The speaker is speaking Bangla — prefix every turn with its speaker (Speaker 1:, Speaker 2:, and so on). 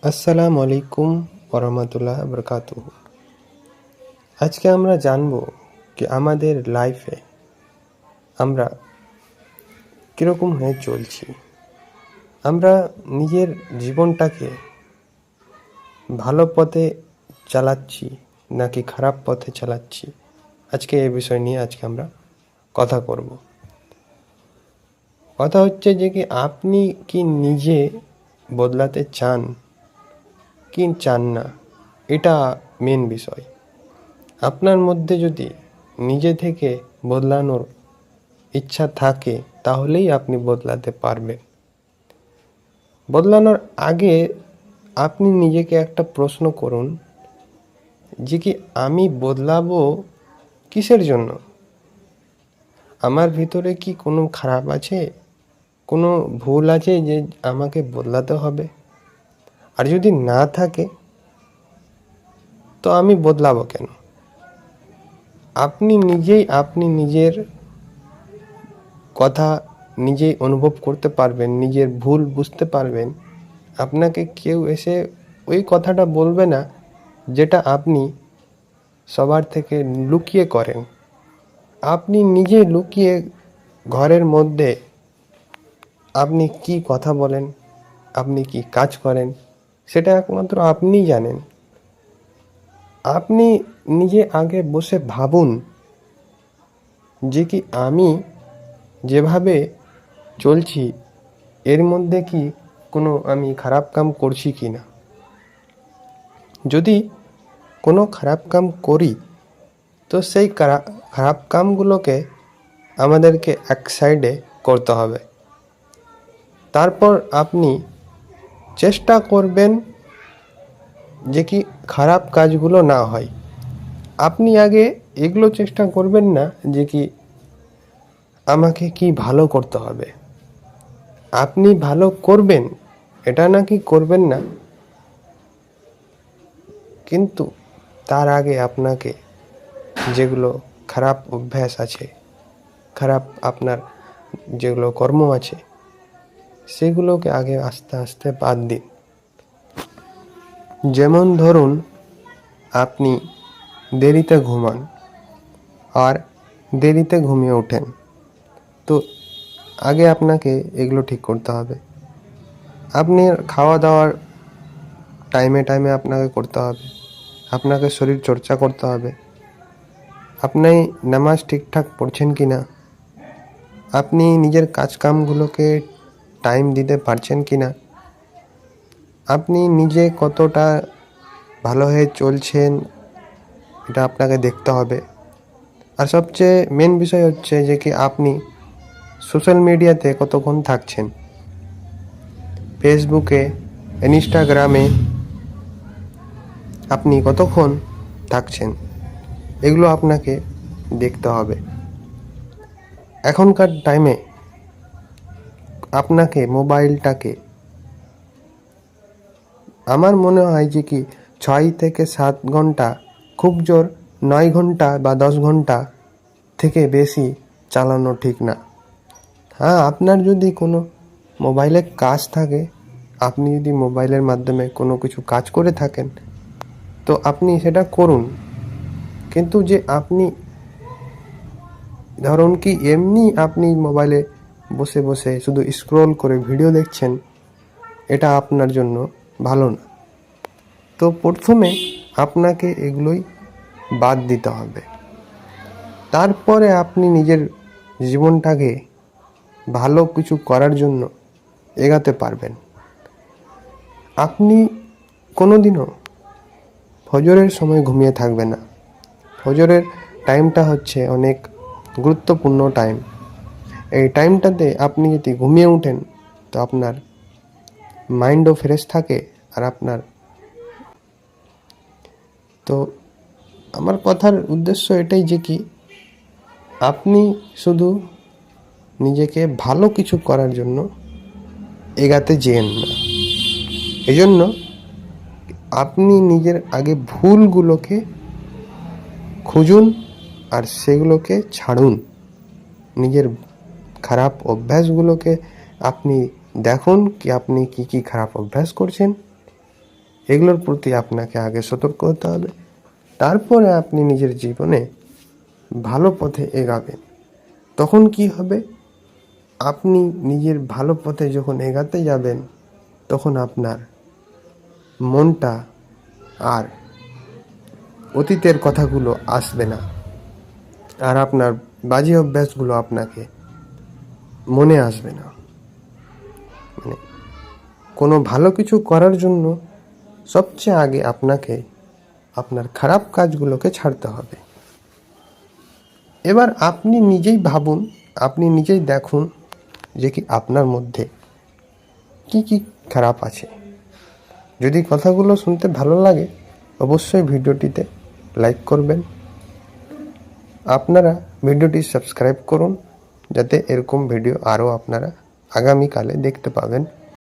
Speaker 1: আসসালামু আলাইকুম ওরহমতুল্লাহ বরকাতুহু। আজকে আমরা জানব কি আমাদের লাইফে আমরা কীরকম হয়ে চলছি। আমরা নিজের জীবনটাকে ভালো পথে চালাচ্ছি নাকি খারাপ পথে চালাচ্ছি। আজকে এই বিষয় নিয়ে আমরা কথা করব। কথা হচ্ছে যে কি আপনি কি নিজে বদলাতে চান কি চান না, এটা মেন বিষয়। আপনার মধ্যে যদি নিজে থেকে বদলানোর ইচ্ছা থাকে তাহলেই আপনি বদলাতে পারবেন। বদলানোর আগে আপনি নিজেকে একটা প্রশ্ন করুন যে কি আমি বদলাবো কিসের জন্য। আমার ভিতরে কি কোনো খারাপ আছে, কোনো ভুল আছে যে আমাকে বদলাতে হবে? আর যদি না থাকে তো আমি বদলাবো কেন? আপনি নিজের কথা নিজেই অনুভব করতে পারবেন, নিজের ভুল বুঝতে পারবেন। আপনাকে কেউ এসে ওই কথাটা বলবে না যেটা আপনি সবার থেকে লুকিয়ে করেন। আপনি নিজে লুকিয়ে ঘরের মধ্যে আপনি কি কথা বলেন, আপনি কি কাজ করেন, সেটা একমাত্র আপনিই জানেন। আপনি নিজে আগে বসে ভাবুন যে কি আমি যেভাবে চলছি এর মধ্যে কি কোনো আমি খারাপ কাম করছি কি না। যদি কোনো খারাপ কাম করি তো সেই খারাপ কামগুলোকে আমাদেরকে এক সাইডে করতে হবে। তারপর আপনি চেষ্টা করবেন যে কি খারাপ কাজগুলো না হয়। আপনি আগে এগুলো চেষ্টা করবেন না যে কি আমাকে কি ভালো করতে হবে। আপনি ভালো করবেন এটা নাকি করবেন না, কিন্তু তার আগে আপনাকে যেগুলো খারাপ অভ্যাস আছে, খারাপ আপনার যেগুলো কর্ম আছে, সেগুলোকে আগে আস্তে আস্তে বাদ দিন। যেমন ধরুন আপনি দেরিতে ঘুমান আর দেরিতে ঘুমিয়ে ওঠেন, তো আগে আপনাকে এগুলো ঠিক করতে হবে। আপনি খাওয়া দাওয়ার টাইমে টাইমে আপনাকে করতে হবে, আপনাকে শরীর চর্চা করতে হবে। আপনি নামাজ ঠিকঠাক পড়ছেন কি না, আপনি নিজের কাজকামগুলোকে টাইম দিতে পারছেন কি না, আপনি নিজে কতটা ভালো হয়ে চলছেন এটা আপনাকে দেখতে হবে। আর সবচেয়ে মেন বিষয় হচ্ছে যে কি আপনি সোশ্যাল মিডিয়াতে কতক্ষণ থাকছেন, ফেসবুকে, ইনস্টাগ্রামে আপনি কতক্ষণ থাকছেন, এগুলো আপনাকে দেখতে হবে। এখনকার টাইমে আপনাকে মোবাইলটাকে আমার মনে হয় যে কি 6 থেকে 7 ঘন্টা, খুব জোর 9 ঘন্টা বা 10 ঘন্টা থেকে বেশি চালানো ঠিক না। হ্যাঁ, আপনার যদি কোনো মোবাইলে কাজ থাকে, আপনি যদি মোবাইলের মাধ্যমে কোনো কিছু কাজ করে থাকেন তো আপনি সেটা করুন। কিন্তু যে আপনি ধরুন কি এমনি আপনি মোবাইলে বসে বসে শুধু স্ক্রল করে ভিডিও দেখছেন, এটা আপনার জন্য ভালো না। তো প্রথমে আপনাকে এগুলোই বাদ দিতে হবে, তারপরে আপনি নিজের জীবনটাকে ভালো কিছু করার জন্য এগাতে পারবেন। আপনি কোনোদিনও ফজরের সময় ঘুমিয়ে থাকবেন না। ফজরের টাইমটা হচ্ছে অনেক গুরুত্বপূর্ণ টাইম। এই টাইমটাতে আপনি যদি ঘুমিয়ে ওঠেন তো আপনার মাইন্ডও ফ্রেশ থাকে। আর আপনার তো আমার কথার উদ্দেশ্য এটাই যে কি আপনি শুধু নিজেকে ভালো কিছু করার জন্য এগাতে যেন না। এজন্য আপনি নিজের আগে ভুলগুলোকে খুঁজুন আর সেগুলোকে ছাড়ুন। নিজের খারাপ অভ্যাসগুলোকে আপনি দেখুন কি আপনি কি কি খারাপ অভ্যাস করছেন, এগুলোর প্রতি আপনাকে আগে সতর্ক হতে হবে। তারপরে আপনি নিজের জীবনে ভালো পথে এগাবেন। তখন কি হবে, আপনি নিজের ভালো পথে যখন এগাতে যাবেন তখন আপনার মনটা আর অতীতের কথাগুলো আসবে না, আর আপনার বাজে অভ্যাসগুলো আপনাকে মনে আসবে না। মানে কোনো ভালো কিছু করার জন্য সবচেয়ে আগে আপনাকে আপনার খারাপ কাজগুলোকে ছাড়তে হবে। এবার আপনি নিজেই ভাবুন, আপনি নিজেই দেখুন যে কি আপনার মধ্যে কি কি খারাপ আছে। যদি কথাগুলো শুনতে ভালো লাগে অবশ্যই ভিডিওটিতে লাইক করবেন। আপনারা ভিডিওটি সাবস্ক্রাইব করুন যাতে এরকম ভিডিও আরও আপনারা আগামীকালে দেখতে পাবেন।